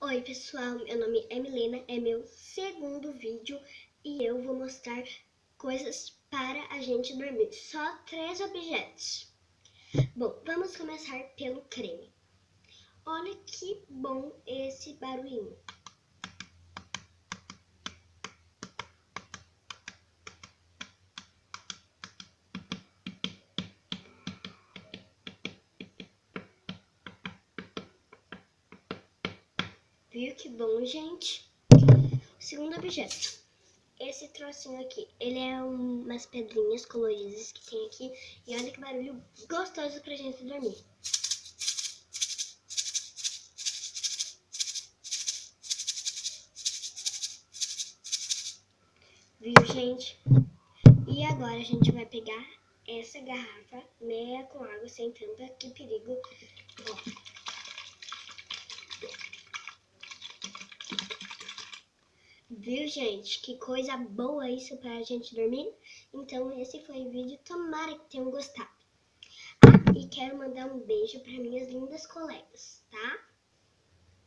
Oi pessoal, meu nome é Milena, é meu segundo vídeo e eu vou mostrar coisas para a gente dormir. Só 3 objetos. Bom, vamos começar pelo creme. Olha que bom esse barulhinho. Viu que bom, gente? Segundo objeto. Esse trocinho aqui, ele é umas pedrinhas coloridas que tem aqui. E olha que barulho gostoso pra gente dormir. Viu, gente? E agora a gente vai pegar essa garrafa meia com água sem tampa, que perigo. Ó. Viu, gente? Que coisa boa isso pra gente dormir? Então esse foi o vídeo, tomara que tenham gostado. E quero mandar um beijo para minhas lindas colegas, tá?